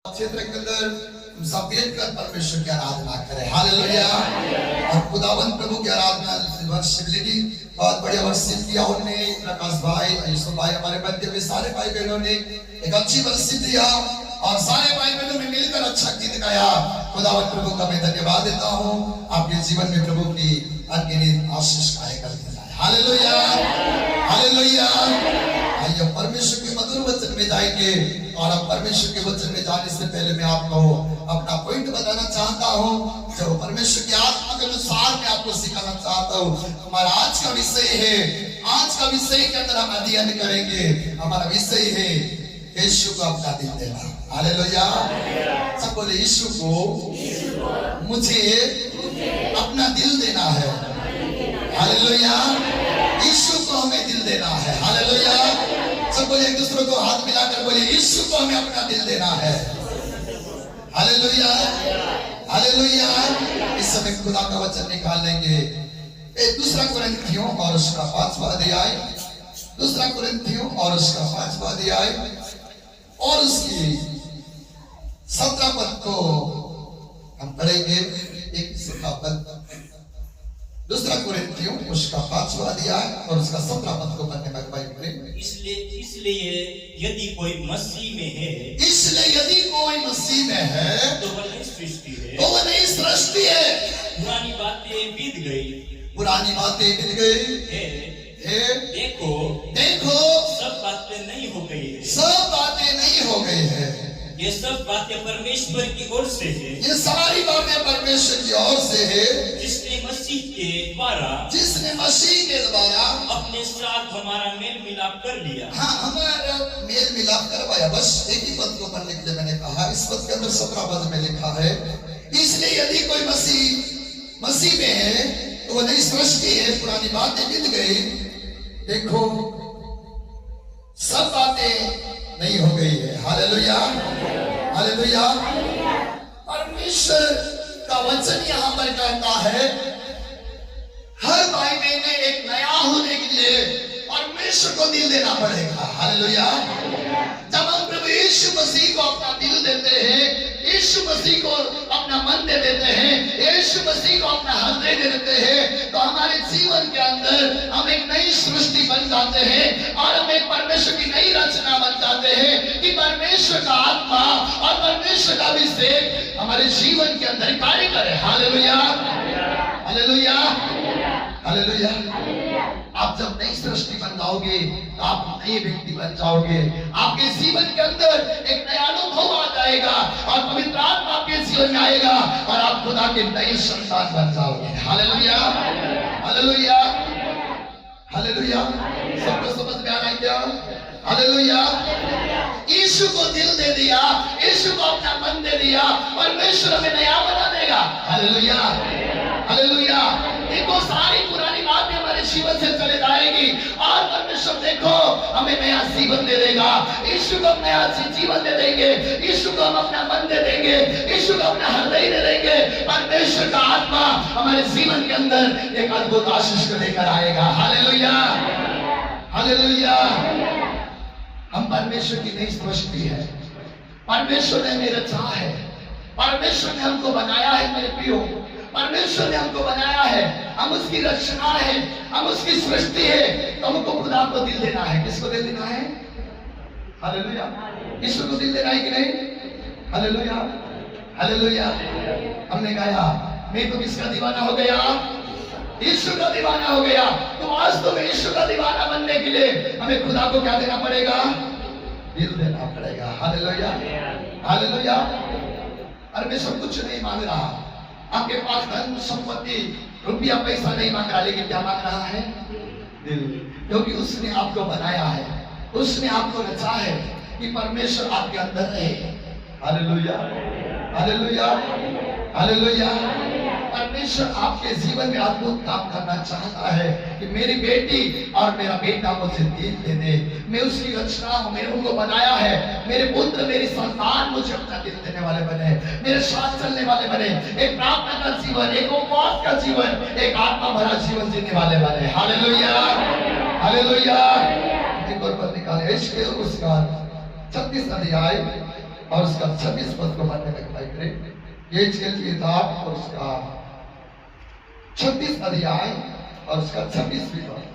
क्षेत्र के अंदर सब कर परमेश्वर की आराधना करें। हालेलुया। और खुदावंद प्रभु की आराधना वर्शिबिलिटी बहुत बढ़िया वर्शिप किया उन्होंने। प्रकाश भाई, यीशु भाई, हमारे मध्य में सारे भाई बहनों ने एक अच्छी वर्शिप दिया और सारे भाई बहनों ने मिलकर अच्छा गीत गाया। खुदावंद प्रभु का मैं धन्यवाद देता हूँ। आपके जीवन में प्रभु की अनगिनत आशीष कार्य करते जाए। Hallelujah, hallelujah. आइए परमेश्वर के मधुर वचन में जाएंगे और अब परमेश्वर के वचन में जाने से पहले मैं आपको अपना पॉइंट बताना चाहता हूँ जो परमेश्वर की आत्मा के अनुसार मैं आपको सिखाना चाहता हूँ। हमारा आज का विषय है, आज का विषय के अंदर हम अध्ययन करेंगे। हमारा विषय है यीशु को अपना दिल देना। हालेलुया। सब बोले यीशु को मुझे अपना दिल देना है। हालेलुया। यीशु को हमें दिल देना है। हालेलुया। सब बोले एक दूसरे को हाथ मिलाकर बोले यीशु को हमें अपना दिल देना है। Hallelujah, hallelujah. इस समय खुदा का वचन निकाल लेंगे। दूसरा कुरिन्थियों और उसका 5वां अध्याय, दूसरा कुरिन्थियों और उसका 5वां अध्याय और उसकी 17 पद को हम पढ़ेंगे। एक 17 पद, दूसरा कुरिन्थियों उसका 5वां अध्याय और उसका 17 पद को पढ़ने में भाई पढ़ेंगे। इसलिए यदि कोई मसीह में है, इसलिए यदि कोई मसीह में है तो वह नई सृष्टि है, तो वह नई सृष्टि है। पुरानी बातें बीत गई, पुरानी बातें मिल गई है, देखो देखो सब बातें नई हो गई है। सब बातें नई हो गई है। ये सब बातें परमेश्वर की ओर से है, ये सारी बातें परमेश्वर की ओर से है, जिसने मसीह के द्वारा अपने साथ हमारा मेल मिलाप कर लिया। हाँ, हमारा मेल मिलाप करवाया। बस एक ही पद को पढ़ने के लिए मैंने कहा। इस पद के अंदर 17 पद में लिखा है, इसलिए यदि कोई मसीह में है तो वह नई सृष्टि है, पुरानी बातें बीत गई, देखो सब बातें नई हो गई है। Hallelujah, hallelujah. परमेश्वर का वचन यहाँ पर कहता है हर भाई बहन ने एक नया होने के लिए परमेश्वर को दिल देना पड़ेगा। हालेलुया। जब हम प्रभु यीशु मसीह को अपना दिल देते हैं, यीशु मसीह को अपना मन दे देते हैं, यीशु मसीह को अपना हृदय दे देते हैं, तो हमारे जीवन के अंदर हम एक नई सृष्टि बन जाते हैं और हम एक परमेश्वर की नई रचना बन जाते हैं कि परमेश्वर का आत्मा और परमेश्वर का अभिषेक हमारे जीवन के अंदर कार्य करे। Hallelujah, hallelujah, hallelujah. आप जब नई सृष्टि बन जाओगे तो आप नए व्यक्ति बन जाओगे। आपके जीवन के अंदर एक नया अनुभव आ जाएगा और पवित्र आत्मा आपके जीवन में आएगा और आप खुदा के नए संतान बन जाओगे। Hallelujah, hallelujah, hallelujah. सबको समझ में आ रहा है क्या? हालेलुया। यीशु को दिल दे दिया, यीशु को अपना मन दे दिया, परमेश्वर हमें नया बना देगा। Hallelujah, hallelujah. देखो सारी पुरानी बातें हमारे जीवन से चले जाएगी और परमेश्वर देखो हमें नया जीवन दे देगा। यीशु को हम नया जीवन दे देंगे, यीशु को हम अपना मन दे देंगे, यीशु को अपना हृदय दे देंगे। परमेश्वर का आत्मा हमारे जीवन के अंदर एक अद्भुत आशीष को लेकर आएगा। Hallelujah, hallelujah. हम परमेश्वर की नई सृष्टि है। परमेश्वर ने हमें रचा है, परमेश्वर ने हमको बनाया है। मेरे प्रियो, परमेश्वर ने हमको बनाया है, हम उसकी रचना है, हम उसकी सृष्टि है। तो हमको खुदा को दिल देना है। किसको दिल देना है? हालेलुया। ईश्वर को दिल देना है कि नहीं? Hallelujah, hallelujah. हमने गाया मैं तो किसका दीवाना हो गया? यीशु का दीवाना हो गया। तो आज तो यीशु का दीवाना बनने के लिए हमें खुदा को क्या देना पड़ेगा? दिल देना पड़ेगा। Hallelujah, hallelujah. परमेश्वर कुछ नहीं मांग रहा, आपके पास धन संपत्ति रुपया पैसा नहीं मांग रहा, लेकिन क्या मांग रहा है? दिल। क्योंकि उसने आपको बनाया है, उसने आपको रचा है कि परमेश्वर आपके अंदर रहे। Hallelujah, hallelujah, hallelujah. परमेश्वर आपके जीवन में अद्भुत काम करना चाहता है कि मेरी बेटी और मेरा बेटा मुझे दिल दे दे। मैं उसकी रचना हूँ, मैंने उनको बनाया है। मेरे पुत्र मेरी संतान मुझे अपना दिल देने वाले बने, मेरे साथ चलने वाले बने, एक प्रार्थना का जीवन, एक उपवास का जीवन, एक आत्मा भरा जीवन जीने वाले बने। Hallelujah, hallelujah. एक और पद निकाले, इसके उसका 36 अध्याय और उसका 26 पद को पढ़ने में भाई करें। ये किताब और उसका 36 अध्याय और उसका 26वीं पद।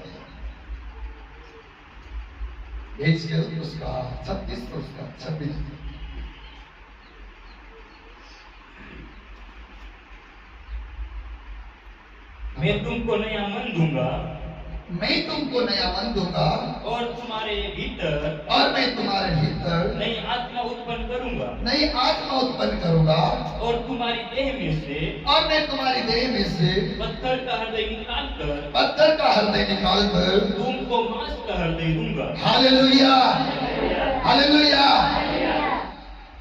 उसका 36 और उसका 26। मैं तुमको नया मन दूंगा, मैं तुमको नया मन दूंगा और तुम्हारे भीतर और मैं तुम्हारे भीतर नई आत्मा उत्पन्न करूंगा, नई आत्मा उत्पन्न करूंगा और तुम्हारी देह में से और मैं तुम्हारी देह में से पत्थर का हृदय निकालकर पत्थर का हृदय निकालकर तुमको मांस का हृदय दूंगा। Hallelujah, hallelujah.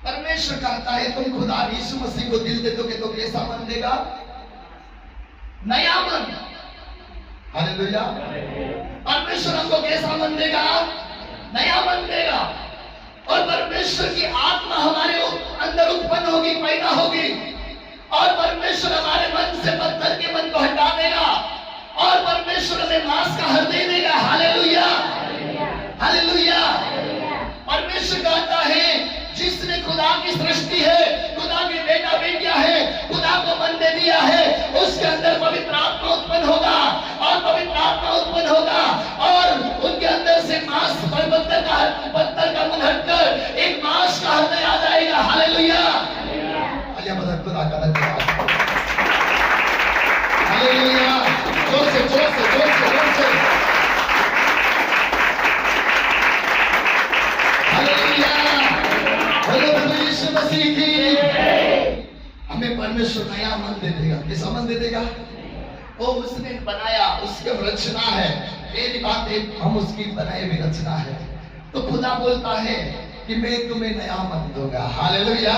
परमेश्वर कहता है तुम खुदा यीशु मसीह को दिल दे दोगे तो कैसा मन देगा? नया मन। हालेलुया। परमेश्वर हमको कैसा मन देगा? नया मन देगा। और परमेश्वर की आत्मा हमारे अंदर उत्पन्न होगी, पैदा होगी, और परमेश्वर हमारे मन से पत्थर के मन को हटा देगा और परमेश्वर हमें मांस का हृदय देगा। Hallelujah, hallelujah. परमेश्वर कहता है जिसने खुदा की सृष्टि है, खुदा के बेटा बेटियां है, खुदा को मन दे दिया है, उसके अंदर पवित्र आत्मा उत्पन्न होगा और पवित्र आत्मा उत्पन्न होगा और उनके अंदर से मांस पत्थर का मन हटकर एक मांस का हृदय आ जाएगा। हालेलुया, खुदा का धन्यवाद। हालेलुया, जोर से जोर से जोर से जोर से। हालेलुया, यीशु मसीह की। हमें परमेश्वर नया मन दे देगा। कैसा मन दे देगा? वो उसने बनाया, उसकी रचना है। मेरी बात है, हम उसकी बनाई हुई रचना है। तो खुदा बोलता है कि मैं तुम्हें नया मन दूंगा। हालेलुया।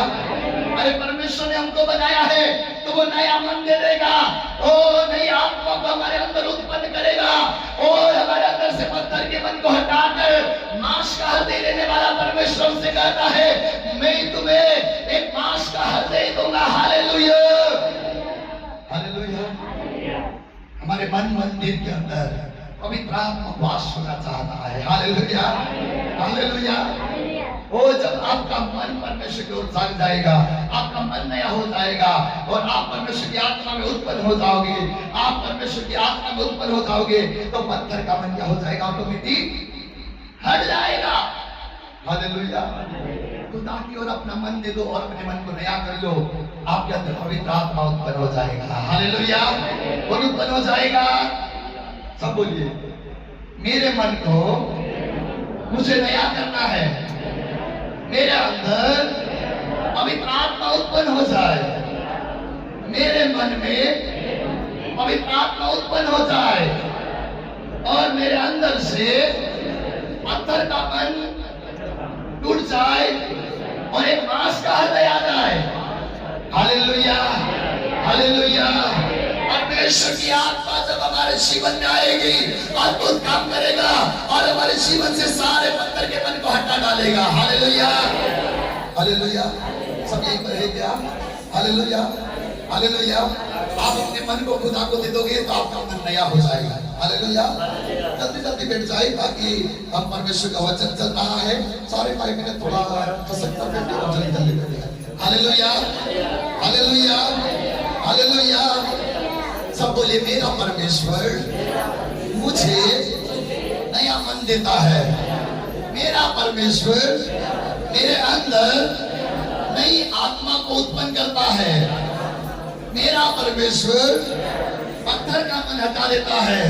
अरे परमेश्वर ने हमको बनाया है तो वो नया मन दे देगा। ओ नई आत्मा को हमारे अंदर उत्पन्न करेगा और हमारे अंदर से पत्थर के मन को हटाकर मांस का हृदय देने वाला परमेश्वर हमसे कहता है मैं तुम्हें एक मांस का हृदय दूंगा। Hallelujah, hallelujah. हमारे मन मंदिर के अंदर पवित्र आत्मा वास होना चाहता है। Hallelujah, hallelujah. वो जब आपका मन परमेश्वर की ओर जाग जाएगा, आपका मन नया हो जाएगा और आप परमेश्वर की आत्मा में उत्पन्न हो जाओगे, आप परमेश्वर की आत्मा में उत्पन्न हो जाओगे तो पत्थर का मन क्या हो जाएगा? ऑटोमेटिक हट जाएगा। हालेलुया। खुदा की ओर अपना मन दे दो और अपने मन को नया कर लो, आपके अंदर पवित्र आत्मा उत्पन्न हो जाएगा। हालेलुया, वो उत्पन्न हो जाएगा। सब बोलिए, मेरे मन को मुझे नया करना है, मेरे अंदर पवित्र आत्मा उत्पन्न हो जाए, मेरे मन में पवित्र आत्मा उत्पन्न हो जाए और मेरे अंदर से पत्थर का मन टूट जाए और एक मांस का हृदय आ जाए। Hallelujah, hallelujah. परमेश्वर की आत्मा जब हमारे जीवन में आएगी अद्भुत काम करेगा और हमारे जीवन से सारे पत्थर के मन को हटा डालेगा। Hallelujah, hallelujah. सब यही पर है क्या? Hallelujah, hallelujah. आप अपने मन को खुदा को दे दोगे तो आपका मन नया हो जाएगा। हालेलुया। जल्दी जल्दी बैठ जाए ताकि हम परमेश्वर का वचन चल रहा है। सारे भाई मैंने थोड़ा कसक कर बैठे और जल्दी जल्दी बैठे। Hallelujah, hallelujah, hallelujah. सब बोले मेरा परमेश्वर मुझे नया मन देता है, मेरा परमेश्वर मेरे अंदर नई आत्मा को उत्पन्न करता है, मेरा परमेश्वर पत्थर का मन हटा देता है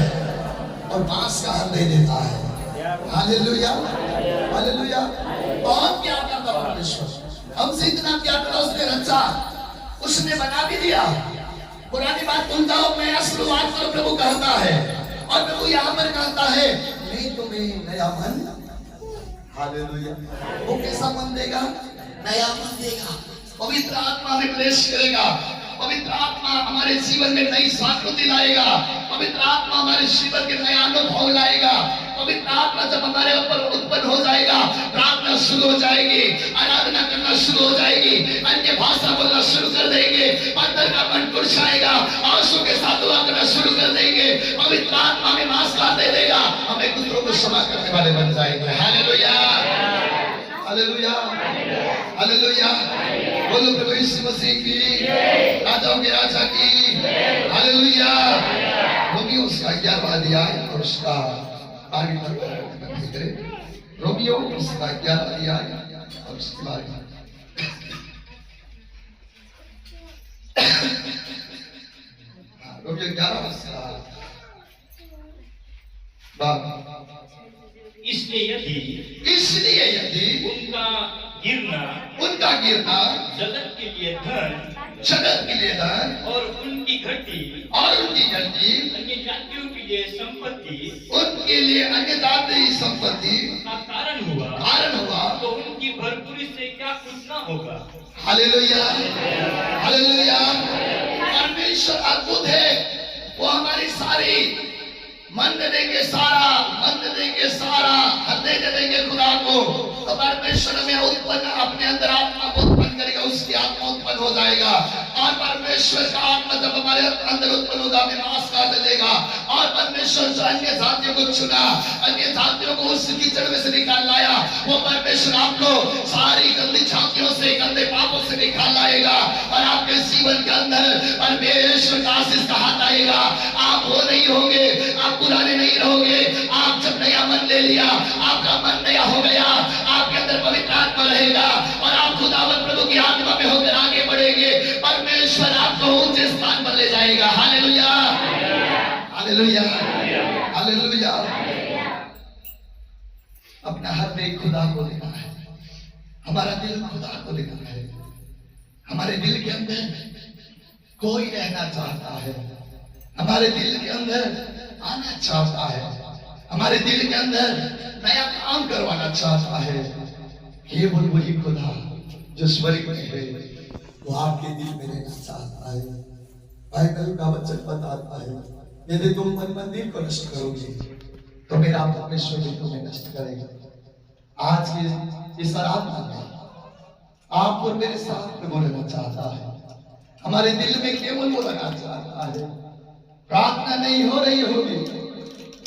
और मांस का हृदय देता है। Hallelujah, hallelujah. बहुत प्यार करता परमेश्वर हमसे, इतना प्यार करता, उसने रचा, उसने बना भी दिया। पुरानी बात भूल जाओ, नया शुरुआत करो, प्रभु कहता है। और प्रभु यहाँ पर कहता है मैं तुम्हें नया मन। हालेलुया। वो कैसा मन देगा? नया मन देगा। पवित्र आत्मा में प्रवेश करेगा, पवित्र आत्मा हमारे जीवन में नई जागृति लाएगा, पवित्र आत्मा हमारे जीवन के नया अनुभव लाएगा। पवित्र आत्मा जब हमारे ऊपर उत्पन्न हो जाएगा, प्रार्थना शुरू हो जाएगी, आराधना करना शुरू हो जाएगी, अन्य भाषा बोलना शुरू कर देंगे, पत्थर का मन टूट जाएगा, आंसू के साथ दुआ करना शुरू कर देंगे। पवित्र आत्मा में मांस का दे देगा, हम एक दूसरों को क्षमा करने वाले बन जाएंगे। Hallelujah, hallelujah, hallelujah. बोलो प्रभु यीशु मसीह की, राजाओं के राजा की, हालेलुया। रोमियो उसका 11वां अध्याय और उसका 12वीं पद। रोमियो उसका 11वां अध्याय और उसके 12वीं। रोमियो 11 उसका 12। इसलिए यदि उनका गिरना जगत के लिए धन और उनकी घटी अन्य जातियों के लिए संपत्ति उनके लिए अन्य जातीय संपत्ति का कारण हुआ तो उनकी भरपूरी से क्या कुछ ना होगा। Hallelujah, hallelujah. परमेश्वर अद्भुत है। वो हमारी सारी मन दे देंगे, सारा हृदय दे देंगे खुदा को। तो परमेश्वर में उत्पन्न अपने अंदर आत्मा को उत्पन्न करेगा, उसकी आत्मा उत्पन्न हो जाएगा। और परमेश्वर का आत्मा जब हमारे अंदर उत्पन्न होगा, हमें नाश कर देगा। और परमेश्वर जो अन्य जातियों को चुना, अन्य जातियों को उस कीचड़ में से निकाल लाया, वो परमेश्वर आपको सारी गंदी झांकियों से, गंदे पापों से निकाल लाएगा। और आपके जीवन के अंदर परमेश्वर का आशीष का हाथ आएगा। आप वो नहीं होंगे, आप पुराने नहीं रहोगे। आप जब नया मन ले लिया, आपका मन नया हो गया, आपके अंदर पवित्र आत्मा रहेगा और आप खुदावंद प्रभु की आत्मा में होकर आगे बढ़ेंगे। परमेश्वर आपको ऊंचे स्थान पर ले जाएगा। Hallelujah, hallelujah, hallelujah. अपना हृदय खुदा को देना है, हमारा दिल खुदा को देना है। हमारे दिल के अंदर कोई रहना चाहता है, हमारे दिल के अंदर आना चाहता है, हमारे दिल के अंदर नया काम करवाना चाहता है। केवल वही खुदा जो स्वर्ग में है, वो आपके दिल में रहना चाहता है। बाइबल का वचन बताता है, यदि तुम मन मंदिर को नष्ट करोगे तो मेरा परमेश्वर भी तुम्हें नष्ट करेगा। आज के इस आराधना में आप और मेरे साथ प्रभु रहना चाहता है। हमारे दिल में केवल वो रहना चाहता है। प्रार्थना नहीं हो रही होगी,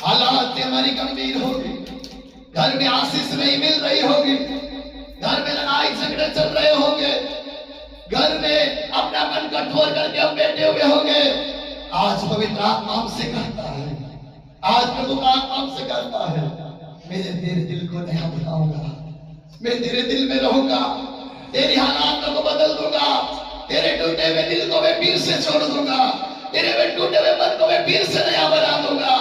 हालात हमारी गंभीर होगी, घर में आशीष नहीं मिल रही होगी, घर में लड़ाई झगड़े चल रहे होंगे, घर में अपना मन कठोर करके हम बैठे हुए होंगे। आज पवित्र आत्मा हमसे कहता है, आज प्रभु का आत्मा हमसे कहता है, मैं तेरे दिल को नया बनाऊंगा, मैं तेरे दिल में रहूंगा, तेरी हालात को बदल दूंगा, तेरे टूटे हुए दिल को मैं फिर से छोड़ दूंगा, तेरे टूटे हुए मन को मैं फिर से नया बना दूंगा।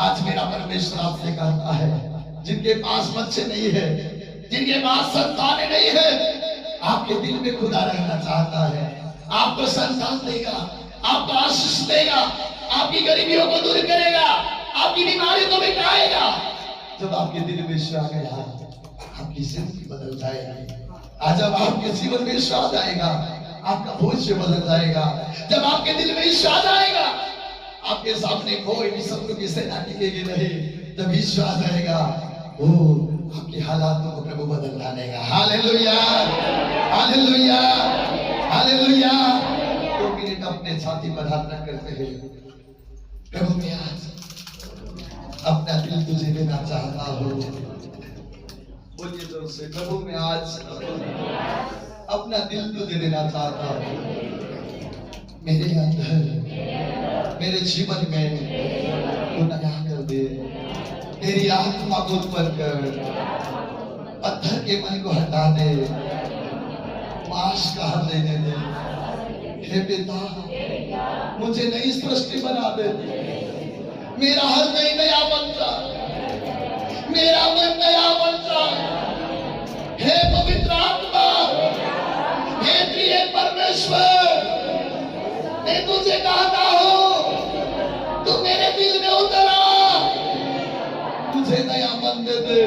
आज मेरा परमेश्वर आपसे कहता है, जिनके पास बच्चे नहीं है, जिनके पास संतानें नहीं है, आपके दिल में खुदा रहना चाहता है। आपको संतान देगा, आपको आशीष देगा, आपकी गरीबियों को दूर करेगा, आपकी बीमारियों को मिटाएगा। जब आपके दिल में ईश्वर आ गया, आपकी जिंदगी बदल जाएगी। आज जब आपके जीवन में ईश्वर आएगा, आपका भविष्य बदल जाएगा। जब आपके दिल में ईश्वर आ जाएगा, आपके सामने कोई भी शत्रु की सेना टिकेगी नहीं। जब ईश्वर आ जाएगा, वो आपके हालातों को प्रभु बदल डालेगा। Hallelujah, hallelujah, hallelujah. 2 मिनट अपने छाती पर हाथ रख करते हैं। प्रभु मैं आज अपना दिल तुझे देना चाहता हूँ। बोलिए जोर से, प्रभु मैं आज अपना दिल तुझे देना चाहता हूँ। मेरे अंदर, मेरे जीवन में तू नया कर दे, तेरी आत्मा को उत्पन्न कर, पत्थर के मन को हटा दे, मांस का हृदय दे दे। हे पिता, मुझे नई सृष्टि बना दे, मेरा हृदय नया बन जा, मेरा मन नया बन जा। हे पवित्र आत्मा, हे प्रिय परमेश्वर, मैं तुझे कहता हूँ, तू मेरे दिल में उतर आ, मुझे नया मन दे दे,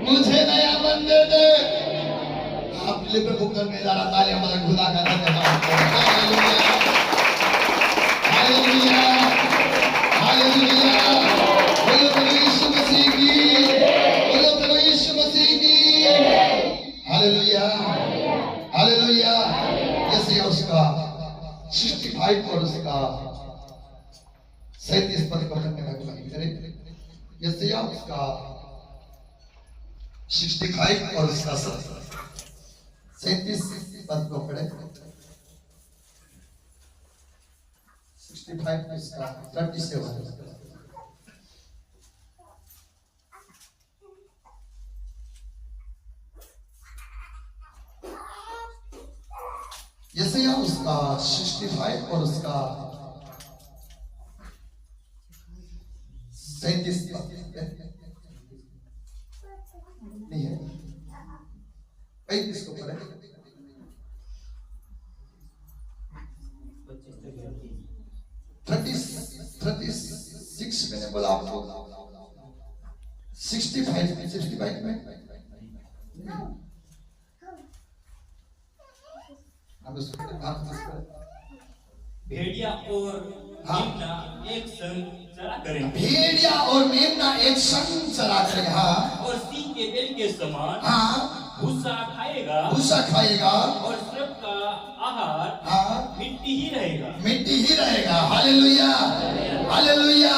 मुझे नया मन दे दे। आप लिए प्रभु कर में जरा तालियां बजा खुदा का धन्यवाद करें। Hallelujah, hallelujah, hallelujah. बोलो प्रभु यीशु मसीह की, बोलो प्रभु यीशु मसीह की। Hallelujah, hallelujah. यसी उसका 65 और उसका 37 पद पढ़ने में करें। यसी उसका 65 और उसका 37 पद को पढ़े। 65 इसका 37। यशायाह उसका 65 और उसका 37 नहीं है, 35 को पढ़े। 36 मैंने बोला आपको, 65 में भेड़िया और मेमना एक संग चरा करेंगे। भेड़िया और मेमना एक संग चरा करेंगे। हाँ, और सिंह के बेल के समान हाँ, भूसा खाएगा और सब का आहार हाँ, मिट्टी ही रहेगा। Hallelujah, hallelujah.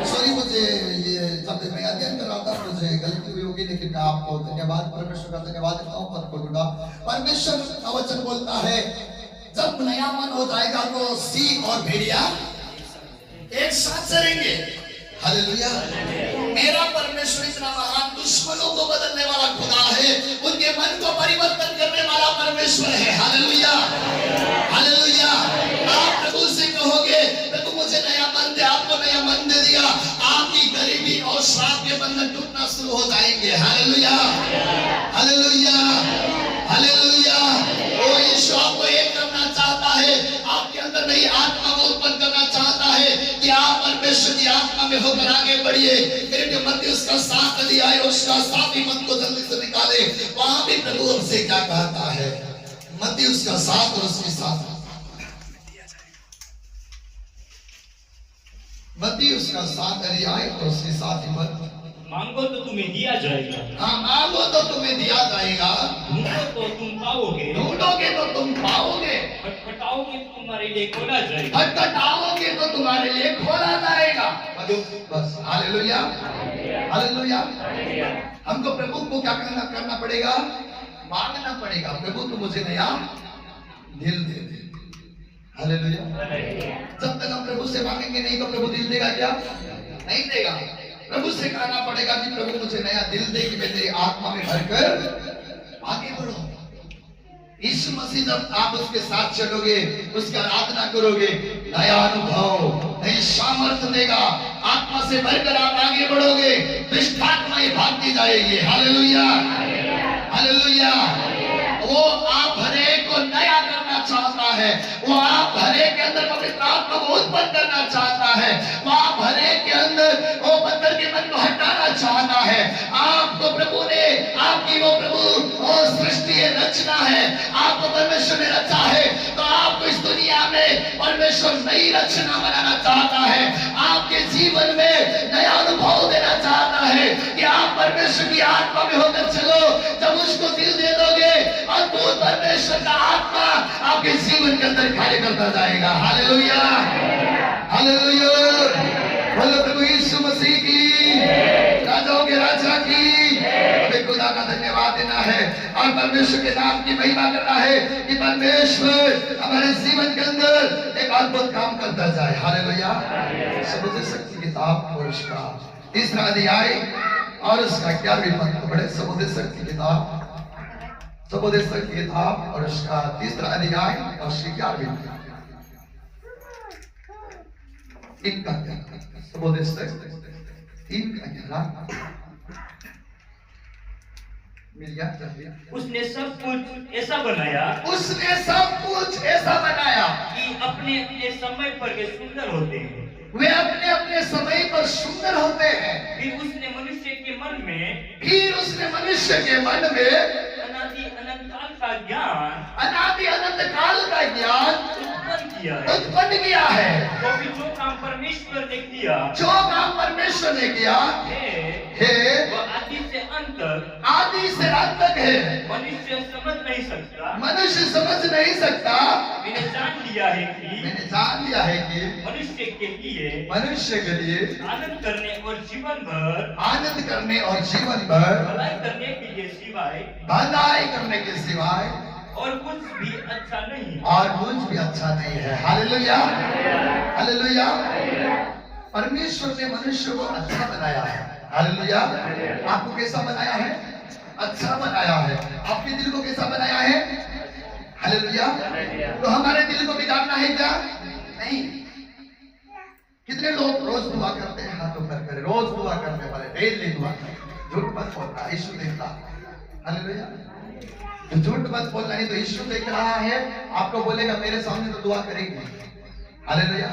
सॉरी, मुझे ये जब मैं अध्ययन कर रहा था मुझे गलती हुई होगी, लेकिन मैं आपको धन्यवाद, परमेश्वर का धन्यवाद देता हूँ। पद बोलूंगा, परमेश्वर का वचन बोलता है जब नया मन हो जाएगा तो सिंह और भेड़िया एक साथ चरेंगे। हालेलुया। मेरा परमेश्वर इतना महान, दुश्मनों को बदलने वाला खुदा है, उनके मन को परिवर्तन करने वाला परमेश्वर है। Hallelujah, hallelujah. आप प्रभु से कहोगे प्रभु मुझे नया मन दे, आपको नया मन दे दिया, आपकी गरीबी और श्राप के बंधन टूटना शुरू हो जाएंगे। Hallelujah, hallelujah, hallelujah. ओ यीशु आपको एक करना चाहता है, आपके अंदर नई आत्मा को उत्पन्न करना चाहता है कि आप परमेश्वर की आत्मा में होकर आगे बढ़िए। मेरे जो मत्ती उसका 7 अध्याय और उसका 7वें पद को जल्दी से निकाले। वहां भी प्रभु हमसे क्या कहता है? मत्ती उसका 7 और उसकी 7, मत्ती उसका 7 अध्याय और उसकी 7वें पद। मांगो तो तुम्हें दिया जाएगा, हाँ, मांगो तो तुम्हें दिया जाएगा, ढूंढो तो तुम पाओगे, ढूंढोगे तो तुम पाओगे, खटखटाओगे तो तुम्हारे लिए खोला जाएगा, खटखटाओगे तो तुम्हारे लिए खोला जाएगा। बस, हालेलुया, हालेलुया। हमको प्रभु को क्या करना पड़ेगा? मांगना पड़ेगा, प्रभु तो मुझे नया दिल दे दे। हालेलुया। जब तक हम प्रभु से मांगेंगे नहीं तो प्रभु दिल देगा क्या? नहीं देगा। प्रभु से कहना पड़ेगा कि प्रभु मुझे नया दिल दे कि मैं तेरी आत्मा में भरकर आगे बढ़ूं। यीशु मसीह जब आप उसके साथ चलोगे, उसकी आराधना करोगे, नया अनुभव, नई सामर्थ्य देगा, आत्मा से भरकर आप आगे बढ़ोगे, दुष्ट आत्माएं भागती जाएगी। Hallelujah, hallelujah. वो आप हरेक को नया करना चाहता है, वो आप हरेक के अंदर पवित्र आत्मा को उत्पन्न करना चाहता है, वो आप हरेक के अंदर वो पत्थर के मन को हटाना चाहता है। आपको प्रभु ने, आपकी वो प्रभु वो सृष्टि है, रचना है, आपको परमेश्वर ने रचा है, तो आपको इस दुनिया में परमेश्वर नई रचना बनाना चाहता है, आपके जीवन में नया अनुभव देना चाहता है कि आप परमेश्वर की आत्मा में होकर चलो। जब उसको दिल दे दोगे, अद्भुत परमेश्वर का आत्मा आपके जीवन के अंदर कार्य करता जाएगा। Hallelujah, hallelujah. बोलो प्रभु यीशु मसीह की, राजाओं के राजा की। हमें खुदा का धन्यवाद देना है और परमेश्वर के नाम की महिमा करना है कि परमेश्वर हमारे जीवन के अंदर एक अद्भुत काम करता जाए। हालेलुया। सबूत शक्ति किताब और उसका 3रा अध्याय और उसका 11वें पद को पढ़े। सबूत शक्ति किताब, सबूत शक्ति किताब और उसका 3रा अध्याय और उसकी 11वीं पद। इनका सबूत शक्ति 3 का 11 मिल गया। उसने सब कुछ ऐसा बनाया, उसने सब कुछ ऐसा बनाया कि अपने अपने समय पर वे सुंदर होते हैं, वे अपने अपने समय पर सुंदर होते हैं। फिर उसने मनुष्य के मन में अनादि अनंत काल का ज्ञान उत्पन्न किया है। तो फिर जो काम परमेश्वर ने किया है वह आदि से अंत तक आदि से अंत तक है। मनुष्य समझ नहीं सकता। मनुष्य समझ नहीं सकता। मैंने जान लिया है कि मनुष्य के लिए आनंद करने और जीवन भर भलाई करने के सिवाय और कुछ भी अच्छा नहीं है। Hallelujah, hallelujah. परमेश्वर ने मनुष्य को अच्छा बनाया है। हालेलुया। आपको कैसा बनाया है? अच्छा बनाया है। आपके दिल को कैसा बनाया है? हालेलुया। तो हमारे दिल को बिगाड़ना है क्या? नहीं। कितने लोग रोज दुआ करते हैं? हाथ ऊपर करें। रोज दुआ करने वाले, डेली दुआ करें। झूठ मत बोलना, यीशु देखता। हालेलुया। झूठ मत बोलना, नहीं तो यीशु देख रहा है, आपको बोलेगा मेरे सामने तो दुआ करेंगे। हालेलुया।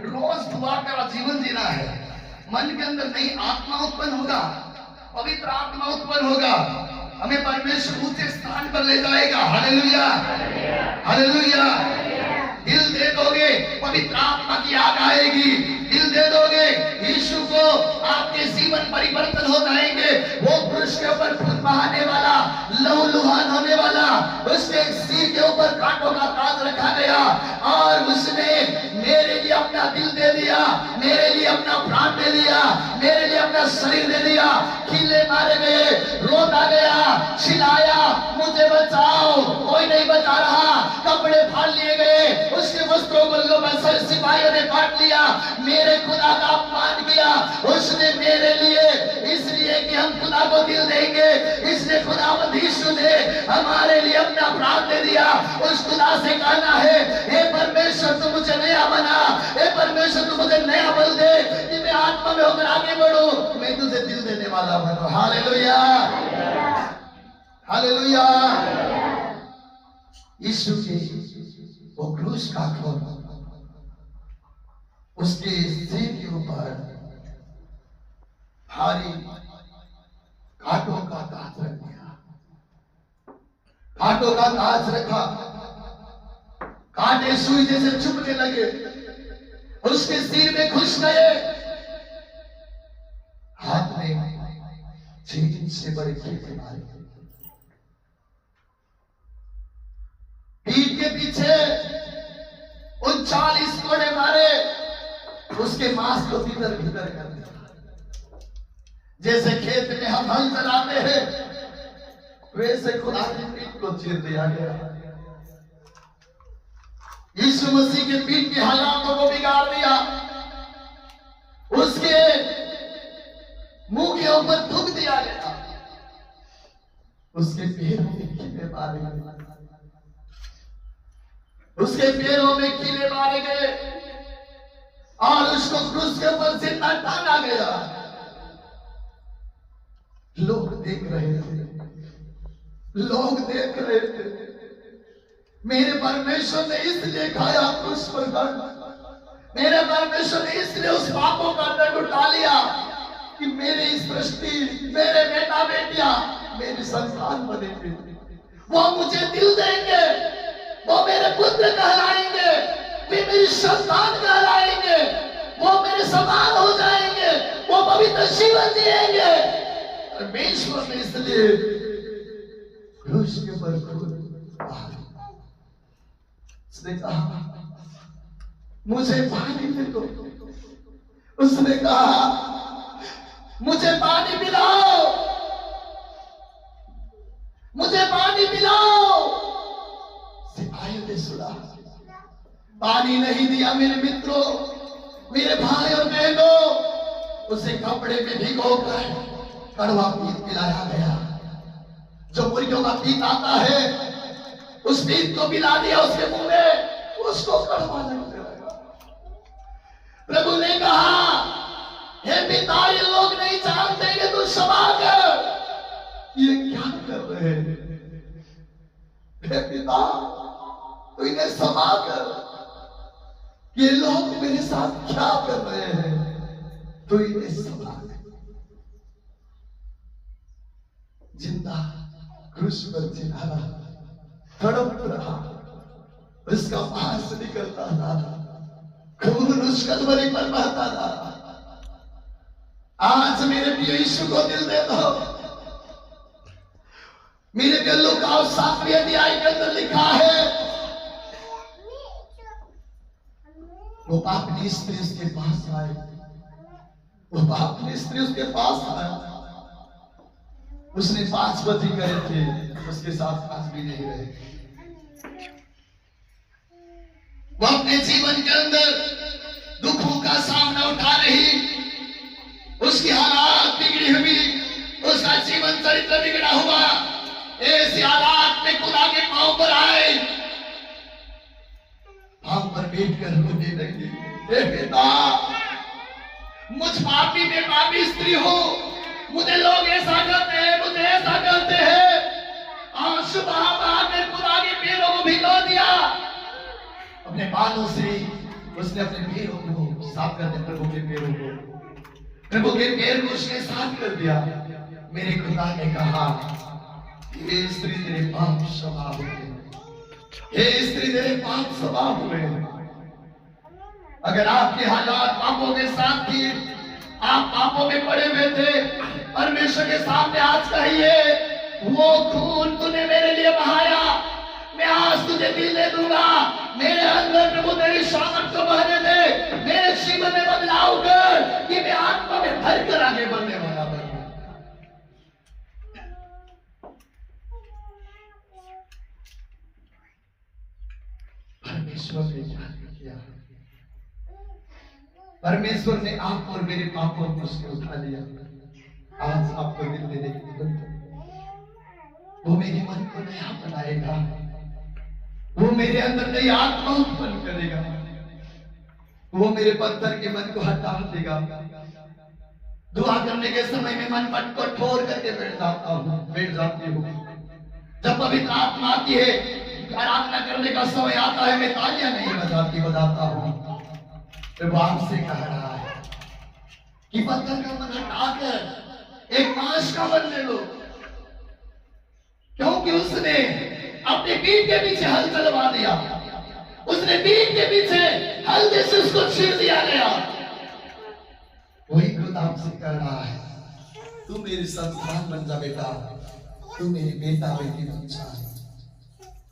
रोज दुआ का जीवन जीना है। मन के अंदर नई आत्मा उत्पन्न होगा, पवित्र आत्मा उत्पन्न होगा, हमें परमेश्वर ऊंचे स्थान पर ले जाएगा। Hallelujah, hallelujah. दिल दे दोगे, पवित्र आत्मा की आग आएगी। दिल दे दोगे, यीशु को आपके जीवन परिवर्तन हो जाएंगे। वो पुरुष के ऊपर खून बहाने वाला, लहूलुहान होने वाला, उसके सिर के ऊपर कांटों का ताज रखा गया और उसने मेरे लिए अपना दिल दे दिया, मेरे लिए अपना प्राण दे दिया, मेरे लिए अपना शरीर दे दिया। खिल्ले मारे गए, रोता गया, चिल्लाया, मुझे बचाओ, कोई नहीं बचा रहा। कपड़े फाड़ लिए गए, उसके वस्त्रों को सिपाहियों ने काट लिया। मेरे खुदा का अपमान किया उसने मेरे लिए, इसलिए कि हम खुदा को दिल देंगे, इसलिए खुदावंद यीशु ने हमारे लिए अपना प्राण दे दिया। उस खुदा से कहना है, हे परमेश्वर तू मुझे नया बना, हे परमेश्वर तू मुझे नया बल दे कि मैं आत्मा में होकर आगे बढ़ूं, मैं तुझे दिल देने वाला बनूं। Hallelujah, hallelujah. यीशु के वो क्रूस का खून उसके सिर के ऊपर भारी कांटों का ताज रख दिया, कांटों का ताज रखा। कांटे सुई जैसे चुभने लगे, उसके सिर में घुस गए। हाथ में 6 इंच से बड़े कीड़े मारे, पीठ के पीछे 39 कोड़े मारे, उसके मांस को भीतर भीतर कर दिया। जैसे खेत में हम हल चलाते हैं, वैसे खुदा की पीठ को चीर दिया गया। यीशु मसीह के पीठ के हालातों को बिगाड़ दिया। उसके मुंह के ऊपर थूक दिया गया, उसके पैरों में कीले मारे गए, उसके पैरों में कीले मारे गए और उसको क्रूस के ऊपर जिंदा टांगा गया। लोग देख रहे थे, लोग देख रहे थे। मेरे परमेश्वर ने इसलिए खाया क्रूस पर दर्द, मेरे परमेश्वर ने इसलिए उस पापों का दर्द उठा लिया कि मेरी इस सृष्टि, मेरे बेटा बेटियां, मेरी संतान बनेंगे, वो मुझे दिल देंगे, वो मेरे पुत्र कहलाएंगे, वे मेरी संतान कहलाएंगे, वो मेरे समान हो जाएंगे, वो पवित्र जीवन जिएंगे। परमेश्वर ने इसलिए क्रूस के ऊपर खून बहा, उसने कहा मुझे पानी दे दो, उसने कहा मुझे पानी पिलाओ, मुझे पानी पिलाओ। सिपाहियों ने सुना, पानी नहीं दिया मेरे मित्रों, मेरे भाई और बहनों, उसे कपड़े में भिगोकर कड़वा पीत पिलाया गया। जो मुर्गियों का पीत आता है, उस पीत को पिला दिया उसके मुंह में, उसको कड़वा लगने लगा। प्रभु ने कहा, हे पिता, ये लोग नहीं जानते कि तू क्षमा कर। ये क्या कर रहे हैं? हे पिता, तो इन्हें क्षमा कर। ये लोग मेरे साथ क्या कर रहे हैं? तो इन्हें क्षमा कर। जिंदा क्रूस पर चिढ़ा तड़प रहा, उसका मांस निकलता था, खून उस कलवरी पर बहता था। आज मेरे प्रिय यीशु को दिल दे दो, मेरे प्यारे लोग का 7वें अध्याय के अंदर लिखा है, वो पापनी स्त्री उसके पास आए, वो पापनी स्त्री उसके पास आया। उसने 5 पति करे थे, उसके साथ आज भी नहीं रहे। वो अपने जीवन के अंदर दुखों का सामना उठा रही, उसकी हालात बिगड़ी हुई, उसका जीवन चरित्र बिगड़ा हुआ। ऐसे हालात में खुदा के पांव पर आए, पांव पर बैठकर रोने लगी, हे पिता, मुझ पापी में पापी स्त्री हो, मुझे लोग ऐसा कहते हैं, मुझे ऐसा कहते हैं। आंसू बहाकर खुदा के पैरों को भिगो दिया। अपने बालों से उसने अपने पैरों को साफ कर दिया, प्रभु के पैरों को, प्रभु के पैर को उसने साफ कर दिया। मेरे खुदा ने कहा, हे स्त्री तेरे पाप क्षमा हुए, हे स्त्री तेरे पाप क्षमा हुए। अगर आपके हालात पापों के साथ थी, आप पापों में पड़े हुए थे, परमेश्वर के सामने आज कहिए, वो खून तूने मेरे लिए बहाया, मैं आज तुझे दिल दे दूंगा। मेरे अंदर प्रभु तेरी सामर्थ को बहने दे, मेरे जीवन में बदलाव कर कि मैं आत्मा में भर कर आगे बढ़ने वाला बनूं। परमेश्वर ने क्या किया? परमेश्वर ने आप और मेरे पापों को उसने उठा लिया। आज आपको दिल देने की जरूरत है। वो मेरे मन को नया बनाएगा, वो मेरे अंदर नई आत्मा उत्पन्न करेगा, वो मेरे पत्थर के मन को हटा देगा। दुआ करने के समय में मन पट को ठोर करके बैठ जाती हूँ। जब पवित्र आत्मा आती है, आराधना करने का समय आता है, मैं तालियां नहीं बजाता हूँ। प्रभु आपसे कह रहा है कि पत्थर का मन हटाकर एक मांस का मन ले लो, क्योंकि उसने अपने पीठ के पीछे हल चलवा दिया, उसने पीठ के पीछे हल जैसे उसको छीड़ दिया गया। वही खुद आपसे कह रहा है, तू मेरी संतान बन जा बेटा, तू मेरी बेटा बेटी बन जा।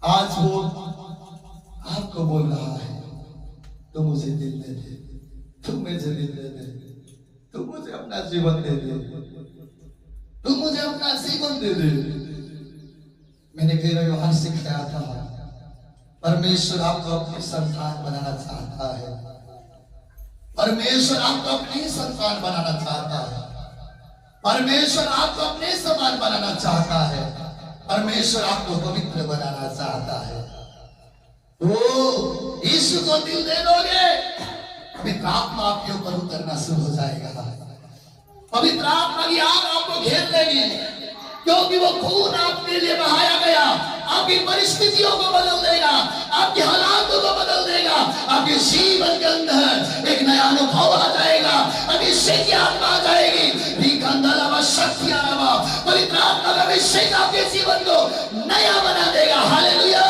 आज वो आपको बोल रहा है, तू मुझे दिल दे दे, तू मुझे दिल दे दे, तू मुझे अपना जीवन दे दे, तू मुझे अपना जीवन दे दे। मैंने कई व्यवहार सिखाया था, परमेश्वर आपको अपनी संतान बनाना चाहता है, परमेश्वर आपको अपनी संतान बनाना चाहता है, परमेश्वर आपको अपने समान बनाना चाहता है, परमेश्वर आपको पवित्र बनाना चाहता है। वो यीशु को दिल दे दोगे, पवित्र आत्मा आपके ऊपर उतरना शुरू हो जाएगा, पवित्र आत्मा की आग आपको घेर लेगी, क्योंकि वो खून आपके लिए बहाया गया आपकी परिस्थितियों को बदल देगा, आपके हालातों को बदल देगा, आपके जीवन के अंदर एक नया अनुभव आ जाएगा, अभिषेक की आत्मा आ जाएगी, शक्ति आवा, पवित्र आत्मा का अभिषेक आपके जीवन को नया बना देगा। हालेलुया।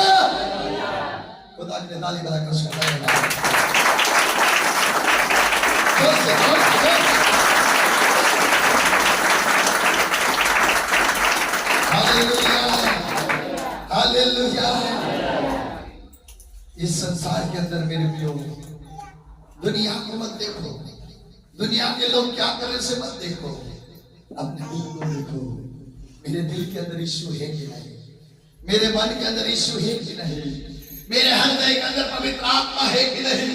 खुदा की ताली बजाकर उसको हालेलुया। इस संसार के अंदर मेरे प्रियो, दुनिया को मत देखो, दुनिया के लोग क्या कर रहे से मत देखो, अपने दिल को देखो। मेरे दिल के अंदर यीशु है कि नहीं, मेरे मन के अंदर यीशु है कि नहीं, मेरे हृदय के अंदर पवित्र आत्मा है कि नहीं।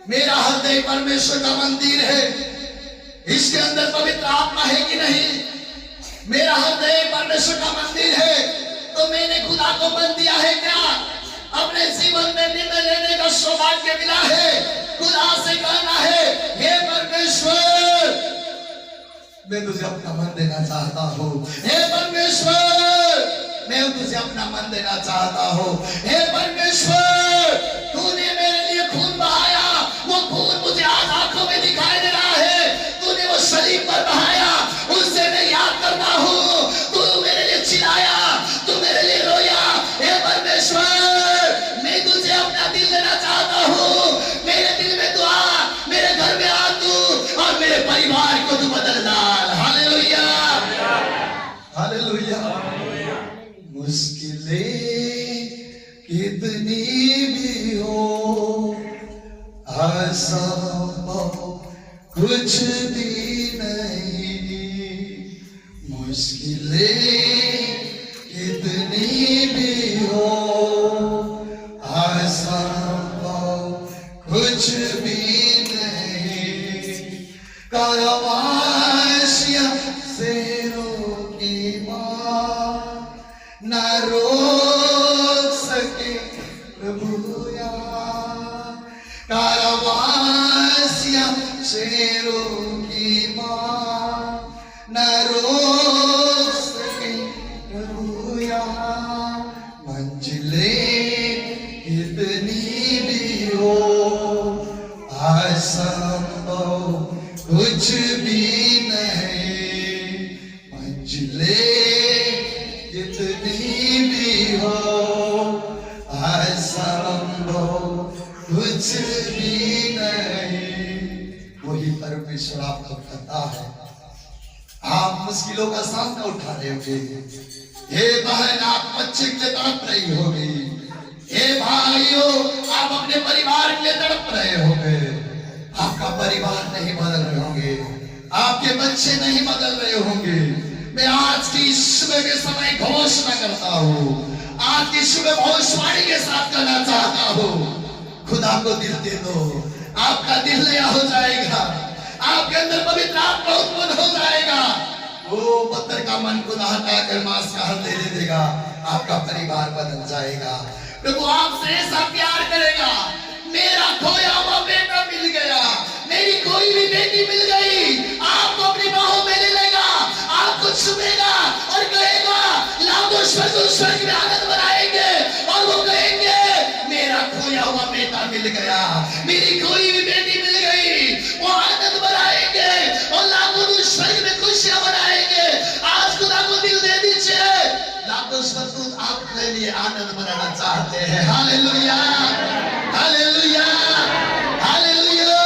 मेरा हृदय परमेश्वर का मंदिर है, इसके अंदर पवित्र आत्मा है कि नहीं। मेरा हृदय परमेश्वर का मंदिर है, तो मैंने खुदा को बन दिया है क्या? अपने जीवन में निर्णय लेने का सौभाग्य मिला है, खुदा से कहना है, हे परमेश्वर, मैं तुझे अपना मन देना चाहता हूँ, हे परमेश्वर, मैं तुझे अपना मन देना चाहता हूँ, हे परमेश्वर, तूने मेरे लिए खून बहाया, वो खून मुझे आज आंखों में दिखाई दे रहा है, तूने वो सलीब पर बहाया, उससे मैं याद करता हूँ, तू मेरे लिए चिल्लाया, तू मेरे लिए रोया, हे परमेश्वर, मैं तुझे अपना दिल देना चाहता हूँ, मेरे दिल में तू आ, मेरे घर में आ तू, और मेरे परिवार को तू बदल डाल। Hallelujah, hallelujah. कितनी भी हो असंभव कुछ भी नहीं, मुश्किलें कितनी भी हो असंभव कुछ भी नहीं, कारवासिया से रोकी मां न रोक सके प्रभु यार, कारवासिया से रोकी मां न रोक सके प्रभु यार, मंजिलें कितनी भी हो असंभव कुछ भी नहीं, मंजिलें कितनी भी हो असंभव कुछ भी नहीं, वही परमेश्वर आपको कहता है। आप मुश्किलों का सामना उठा रहे होंगे, हे बहन आप बच्चे के लिए तड़प रही होगी, हे भाइयों आप अपने परिवार के लिए तड़प रहे होंगे, आपका परिवार नहीं बदल रहे होंगे, आपके बच्चे नहीं बदल रहे होंगे। मैं आज की सुबह के समय घोषणा करता हूँ, आज की सुबह भविष्यवाणी के साथ करना चाहता हूँ, खुदा को दिल दे दो, आपका दिल नया हो जाएगा, आपके अंदर पवित्र आत्मा उत्पन्न हो जाएगा, वो पत्थर का मन खुदा हटाकर मांस का हल दे देगा, आपका परिवार बदल जाएगा। प्रभु आपसे ऐसा प्यार करेगा, मेरा खोया हुआ बेटा मिल गया, मेरी कोई भी बेटी मिल गई, आपको अपनी बाहों में ले लेगा, आपको चुमेगा और कहेगा लाखों स्वर्ग में आनंद बनाएंगे, और वो कहेंगे मेरा खोया हुआ बेटा मिल गया, मेरी कोई भी बेटी मिल गई, वो आनंद बनाएंगे और लाखों स्वर्ग में खुशियां बनाएंगे। आज खुदा को दिल दे दीजिए, लाखों स्वर्गदूत आपके लिए आनंद मनाना चाहते हैं। Hallelujah, hallelujah, hallelujah.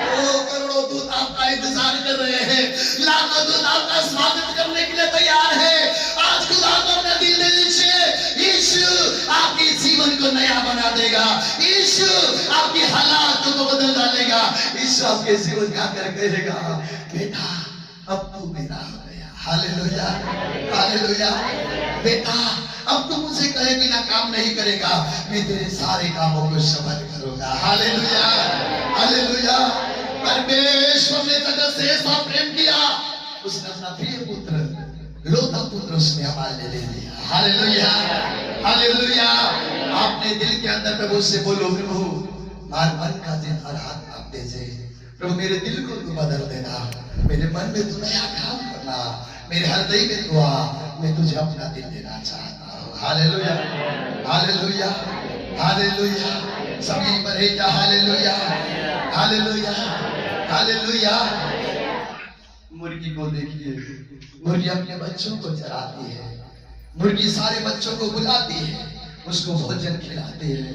ओ करोड़ों दूत आपका इंतजार कर रहे हैं, लाखों दूत आपका स्वागत करने के लिए तैयार है। आज खुदा को अपना दिल दे दीजिए, यीशु आपके जीवन को नया बना देगा, यीशु आपकी हालातों को बदल डालेगा, यीशु आपके जीवन का कर कहेगा बेटा अब तू मेरा हो गया। Hallelujah, hallelujah. बेटा अब तू मुझे कहे बिना काम नहीं करेगा, मैं तेरे सारे कामों को सफल करूंगा। Hallelujah, hallelujah. परमेश्वर ने जगत से ऐसा प्रेम किया, उसने अपना प्रिय पुत्र लोता पुत्र उसने हमारे लिए ले लिया। Hallelujah, hallelujah. आपने दिल के अंदर प्रभु से बोलो, प्रभु मार मन का दिन और हाथ आप दीजिए, प्रभु मेरे दिल को तू बदल देना, मेरे मन में तू नया काम करना, मेरे हृदय में तू आ, मैं तुझे अपना दिल देना चाहता हूँ। Hallelujah, hallelujah, hallelujah. सभी बढ़ेगा। Hallelujah, hallelujah, hallelujah. मुर्गी को देखिए, मुर्गी अपने बच्चों को चराती है, मुर्गी सारे बच्चों को बुलाती है, उसको भोजन खिलाती है,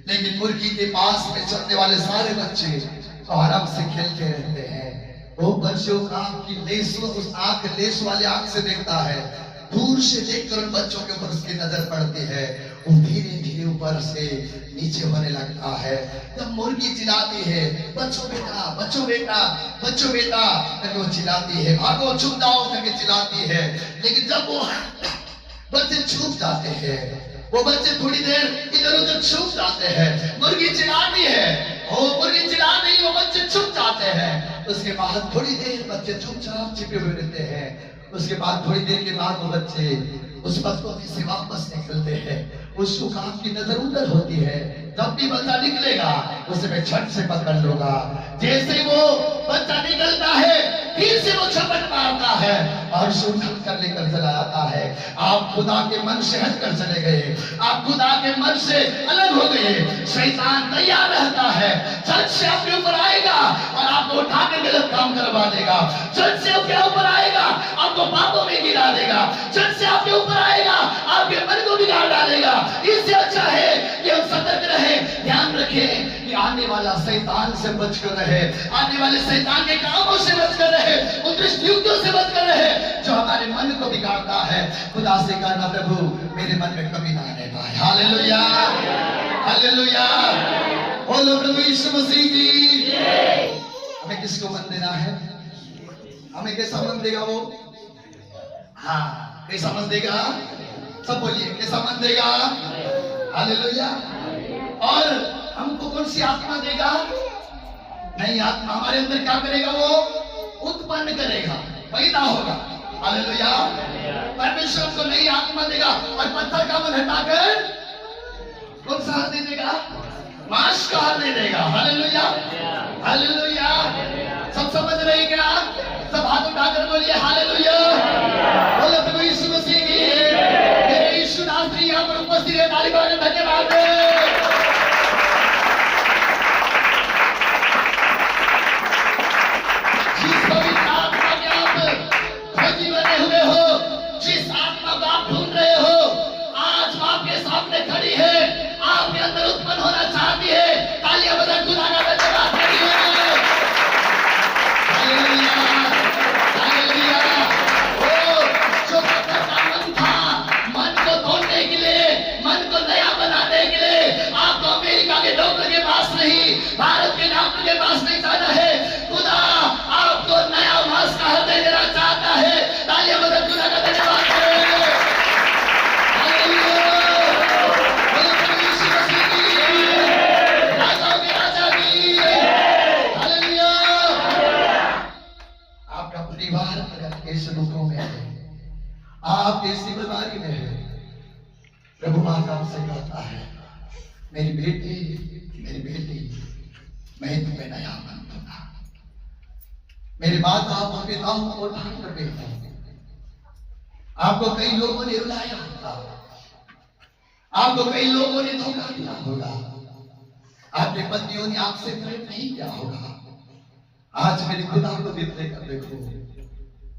लेकिन मुर्गी के पास में चलने वाले सारे बच्चे तो आराम से खेलते रहते हैं। वो बच्चों का की लेस, उस आंख लेस वाले आंख से देखता है, दूर से देखकर उन बच्चों के ऊपर उसकी नजर पड़ती है, वो धीरे धीरे ऊपर से नीचे होने लगता है। जब मुर्गी चिल्लाती है बच्चों बेटा, बच्चों बेटा, बच्चों बेटा करके वो चिल्लाती है, भागो छुप जाओ करके चिल्लाती है, लेकिन जब वो बच्चे छुप जाते हैं, वो बच्चे थोड़ी देर इधर उधर छुप जाते हैं, मुर्गी चिल्लाती है, वो मुर्गी चिल्ला नहीं, वो बच्चे छुप जाते हैं। उसके बाद थोड़ी देर बच्चे चुपचाप छिपे हुए रहते हैं, उसके बाद थोड़ी देर के बाद वो बच्चे उस बचपन से वापस निकलते हैं, उस सुकाम की नजर उधर होती है, जब भी बच्चा निकलेगा उसे मैं झट से पकड़ लूंगा। जैसे वो बच्चा निकलता है फिर से वो झपट मारता है और उसे उठा लेकर चला जाता है। आप खुदा के मन से हटकर चले गए, आप खुदा के मन से अलग हो गए, शैतान तैयार रहता है, झट से आपके ऊपर आएगा और आपको उठा के गलत काम करवा देगा, झट से आपके ऊपर आएगा, आपको पापों में गिरा देगा, झट से आपके ऊपर आएगा, आपके मन को बिगाड़ डालेगा। इससे अच्छा है कि हम सतर्क रहे, ध्यान रखें कि आने वाला शैतान शैतान से बचकर रहे, आने वाले शैतान के कामों से बचकर रहे, उन दुष्ट युक्तों से बचकर रहे जो हमारे मन को बिगाड़ता है। खुदा से कहना, प्रभु मेरे मन में कमी ना आने पाए। हालेलुया, हालेलुया, बोलो प्रभु यीशु मसीह की। हमें किसको मन देना है? हमें कैसा मन देगा वो? हाँ, कैसा मन देगा? सब बोलिए, कैसा मन देगा? हालेलुया। और हमको कौन सी आत्मा देगा? नई आत्मा हमारे अंदर क्या करेगा? वो उत्पन्न करेगा, पैदा होगा। हालेलुया। परमेश्वर को नई आत्मा देगा और पत्थर का मन हटाकर कौन सा हाथ दे देगा? मांस का हाथ दे देगा। Hallelujah, hallelujah. सब समझ रहे क्या? सब हाथ उठाकर बोलिए हालेलुया। बोलो प्रभु यीशु मसीह की। मेरे यीशु नासरी यहाँ पर उपस्थित है, ताली बजाकर धन्यवाद दे। जिस पवित्र आत्मा के आप खोजी बने हुए हो, जिस आत्मा को आप ढूंढ रहे हो, आज वो आपके सामने खड़ी है, आपके अंदर उत्पन्न होना चाहती है। तालियां बजाकर खुदा का धन्यवाद करिए। Hallelujah, hallelujah. ओ जो पत्थर का मन था, मन को तोड़ने के लिए, मन को नया बनाने के लिए आपको अमेरिका के डॉक्टर के पास नहीं, भारत के डॉक्टर के पास नहीं जाना है। खुदा आपको नया मांस का हृदय देना चाहता है। तालियां बजाकर खुदा का धन्यवाद करें। हालेलुया, बोलो प्रभु यीशु मसीह की। राजाओं के राजा की। हालेलुया। आपका परिवार अगर इस दुखों में है, आप ऐसी बीमारी में है, प्रभु आपसे कहता है, मेरी बेटी, मेरी बेटी, मैं तुम्हें नया मन दूंगा। मेरे माता और पिताओं और भाई और बेटों, आपको कई लोगों ने रुलाया होगा, आपको कई लोगों ने धोखा दिया होगा, आपके पतियों ने आपसे प्रेम नहीं किया होगा। आज मेरे खुदा को देखने कर देखो,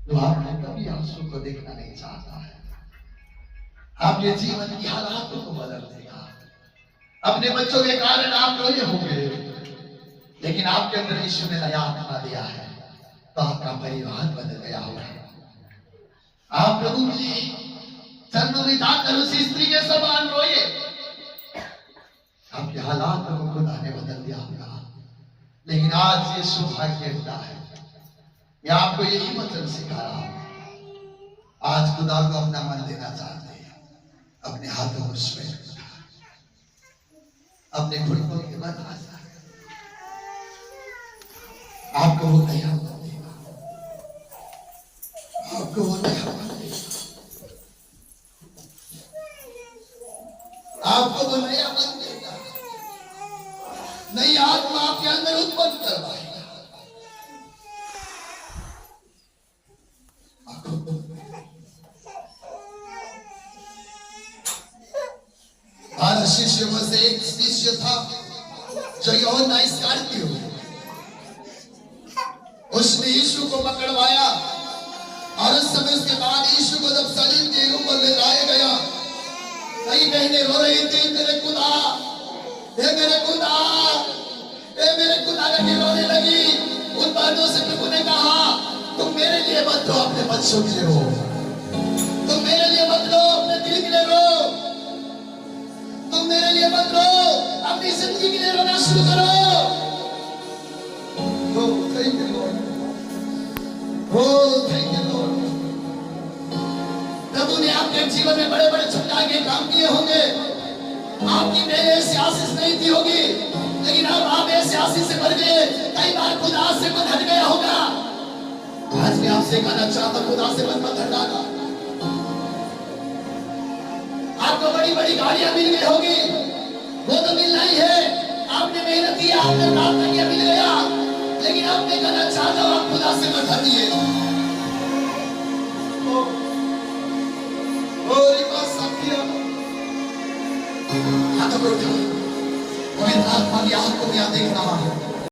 तो आपने कभी आंसू को देखना नहीं चाहता है। आपके जीवन की हालातों को बदल देगा। अपने बच्चों के कारण आप रोए होंगे, लेकिन आपके अंदर यीशु ने नया आत्मा दिया है, तो आपका परिवार बदल गया होगा। आप प्रभु के लिए चरणों में जाकर उसी स्त्री के समान रोए। आपके हालात को खुदा ने बदल दिया होगा। लेकिन आज ये सौभाग्य होता है, मैं आपको यही वचन सिखा रहा हूं। आज खुदा को अपना मन देना चाहते हैं, अपने हाथों को स्वेर अपने घुटनों के बल आपको वो नया मन देगा, आपको वो नया मन देगा, आपको वो नया मन देगा। नई आत्मा आपके अंदर उत्पन्न करवाएगा। बारह शिष्यों में से एक शिष्य था जो यूहन्ना इस्करियोती, उसने यीशु को पकड़वाया और उस समय उसके बाद यीशु को जब सलीब के ऊपर ले जाया गया, कई बहनें रो रही थी, मेरे खुदा, हे मेरे खुदा, हे मेरे खुदा करके रोने लगी। उन बहनों से प्रभु ने कहा, तुम मेरे लिए मत रो, अपने बच्चों के लिए रो। तुम मेरे लिए मत रो, अपने दिल के लिए रो। तुम मेरे लिए मत रो, अपनी जिंदगी के लिए रोना शुरू करो। Thank you lord, thank you lord. प्रभु ने आपके जीवन में बड़े बड़े छुटकारे के काम किए होंगे। आपकी पहले ऐसी आशीष नहीं थी होगी, लेकिन अब आप ऐसे आशीष से भर गए। कई बार खुदा से मन हट गया होगा। आज मैं आपसे कहना चाहता हूं, खुदा से मन मत हटाना। आपको बड़ी बड़ी गाड़ियां मिल गई होगी, वो तो मिलना ही है। आपने मेहनत किया, आपने प्रार्थना किया, मिल गया। लेकिन आप मैं कहना चाहता हूं, आप खुदा से मत हटिए। हाथों को उठाओ, पवित्र आत्मा की आंख को मैं देख रहा हूं।